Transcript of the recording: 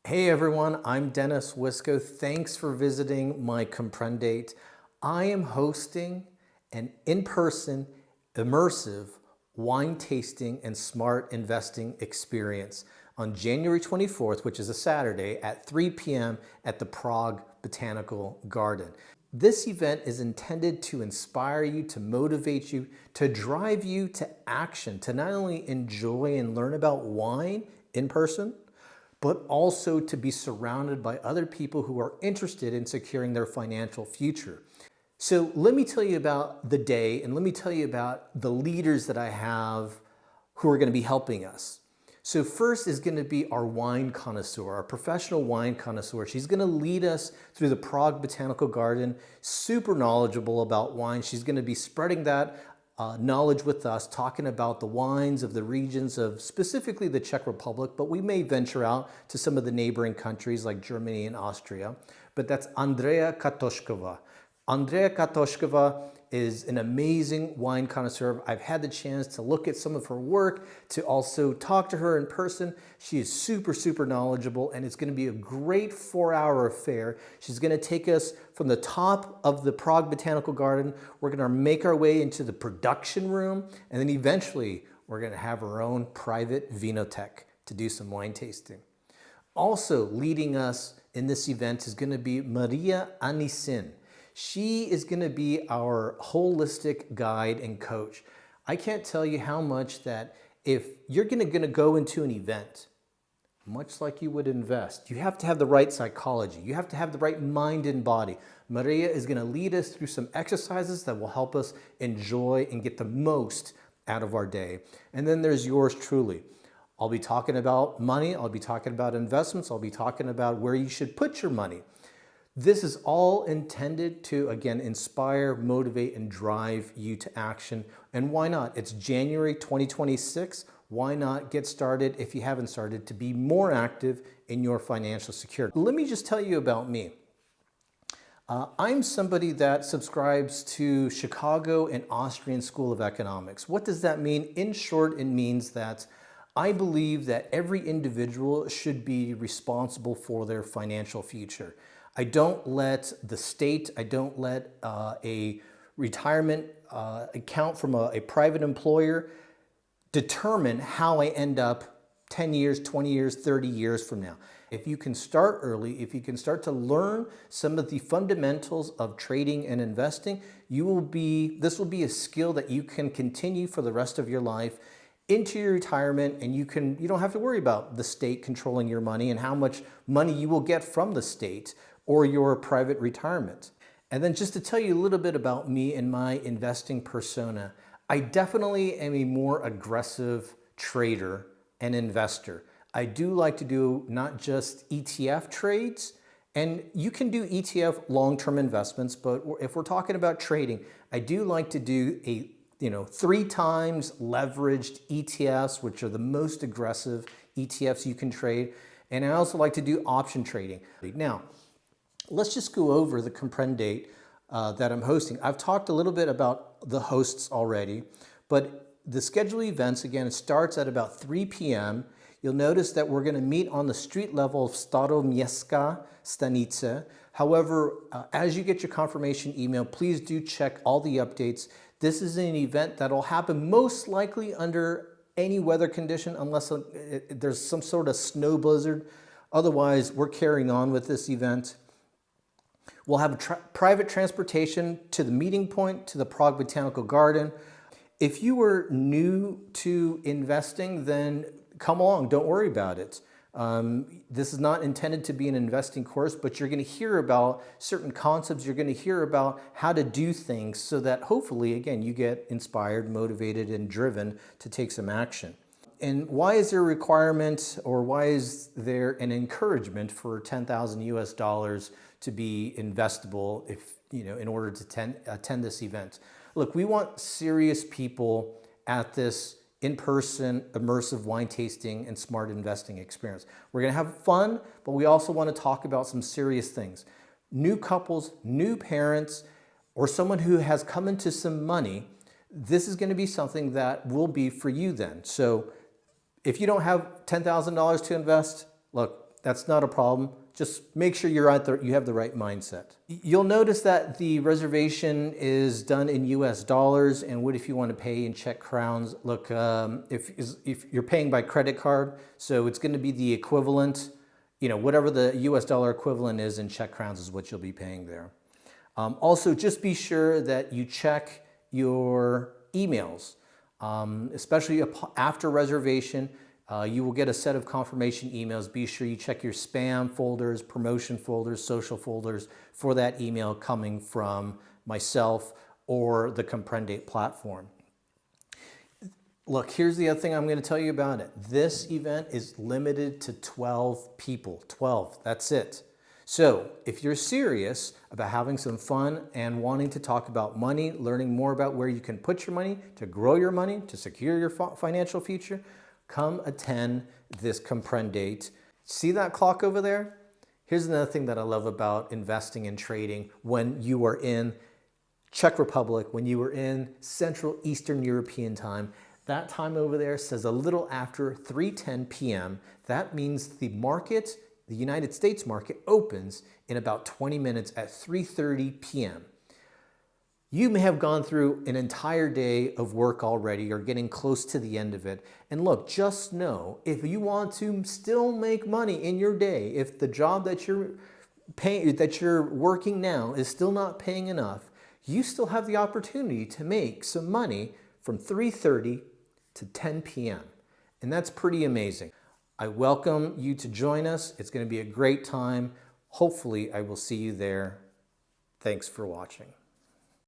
Hey everyone, I'm Dennis Wisco. Thanks for visiting my Comprendate. I am hosting an in-person, immersive wine tasting and smart investing experience on January 24th, which is a Saturday at 3 p.m. at the Prague Botanical Garden. This event is intended to inspire you, to motivate you, to drive you to action, to not only enjoy and learn about wine in person, but also to be surrounded by other people who are interested in securing their financial future. So let me tell you about the day and let me tell you about the leaders that I have who are going to be helping us. So first is going to be our wine connoisseur, our professional wine connoisseur. She's going to lead us through the Prague Botanical Garden, super knowledgeable about wine. She's going to be spreading that knowledge with us, talking about the wines of the regions of specifically the Czech Republic, but we may venture out to some of the neighboring countries like Germany and Austria. But that's Andrea Katošková. Andrea Katošková is an amazing wine connoisseur. I've had the chance to look at some of her work, to also talk to her in person. She is super knowledgeable, and it's going to be a great 4-hour affair. She's going to take us from the top of the Prague Botanical Garden. We're going to make our way into the production room, and then eventually we're going to have our own private Vinotheque to do some wine tasting. Also leading us in this event is going to be Maria Anisin. She is going to be our holistic guide and coach. I can't tell you how much that if you're going to go into an event, much like you would invest, you have to have the right psychology. You have to have the right mind and body. Maria is going to lead us through some exercises that will help us enjoy and get the most out of our day. And then there's yours truly. I'll be talking about money. I'll be talking about investments. I'll be talking about where you should put your money. This is all intended to, again, inspire, motivate, and drive you to action. And why not? It's January 2026. Why not get started, if you haven't started, to be more active in your financial security? Let me just tell you about me. I'm somebody that subscribes to Chicago and Austrian School of Economics. What does that mean? In short, it means that I believe that every individual should be responsible for their financial future. I don't let the state, I don't let a retirement account from a private employer determine how I end up 10 years, 20 years, 30 years from now. If you can start early, if you can start to learn some of the fundamentals of trading and investing, this will be a skill that you can continue for the rest of your life into your retirement, and you don't have to worry about the state controlling your money and how much money you will get from the state or your private retirement. And then just to tell you a little bit about me and my investing persona, I definitely am a more aggressive trader and investor. I do like to do not just ETF trades, and you can do ETF long-term investments, but if we're talking about trading, I do like to do 3 times leveraged ETFs, which are the most aggressive ETFs you can trade. And I also like to do option trading. Now, let's just go over the Comprendate that I'm hosting. I've talked a little bit about the hosts already, but the scheduled events, again, it starts at about 3 p.m. You'll notice that we're going to meet on the street level of Staroměstská stanice. However, as you get your confirmation email, please do check all the updates. This is an event that will happen most likely under any weather condition unless there's some sort of snow blizzard. Otherwise, we're carrying on with this event. We'll have private transportation to the meeting point, to the Prague Botanical Garden. If you were new to investing, then come along, don't worry about it. This is not intended to be an investing course, but you're going to hear about certain concepts. You're going to hear about how to do things so that hopefully, again, you get inspired, motivated, and driven to take some action. And why is there a requirement, or why is there an encouragement for 10,000 US dollars to be investable in order to attend this event? Look, we want serious people at this in-person immersive wine tasting and smart investing experience. We're going to have fun, but we also want to talk about some serious things. New couples, new parents, or someone who has come into some money, this is going to be something that will be for you then. So if you don't have $10,000 to invest, look, That's not a problem. Just make sure you have the right mindset. You'll notice that the reservation is done in US dollars, and what if you want to pay in Czech crowns? Look, if you're paying by credit card, so it's going to be the equivalent, whatever the US dollar equivalent is in Czech crowns is what you'll be paying there. Also, just be sure that you check your emails, especially after reservation. You will get a set of confirmation emails. Be sure you check your spam folders, promotion folders, social folders for that email coming from myself or the Comprendate platform. Look, here's the other thing I'm going to tell you about it. This event is limited to 12 people. 12, that's it. So if you're serious about having some fun and wanting to talk about money, learning more about where you can put your money, to grow your money, to secure your financial future, come attend this Comprendate. See that clock over there? Here's another thing that I love about investing and trading when you are in Czech Republic, when you are in Central Eastern European time. That time over there says a little after 3:10 p.m. That means the market, the United States market, opens in about 20 minutes at 3:30 p.m. You may have gone through an entire day of work already or getting close to the end of it. And look, just know, if you want to still make money in your day, if the job that you're working now is still not paying enough, you still have the opportunity to make some money from 3:30 to 10 p.m. And that's pretty amazing. I welcome you to join us. It's going to be a great time. Hopefully, I will see you there. Thanks for watching.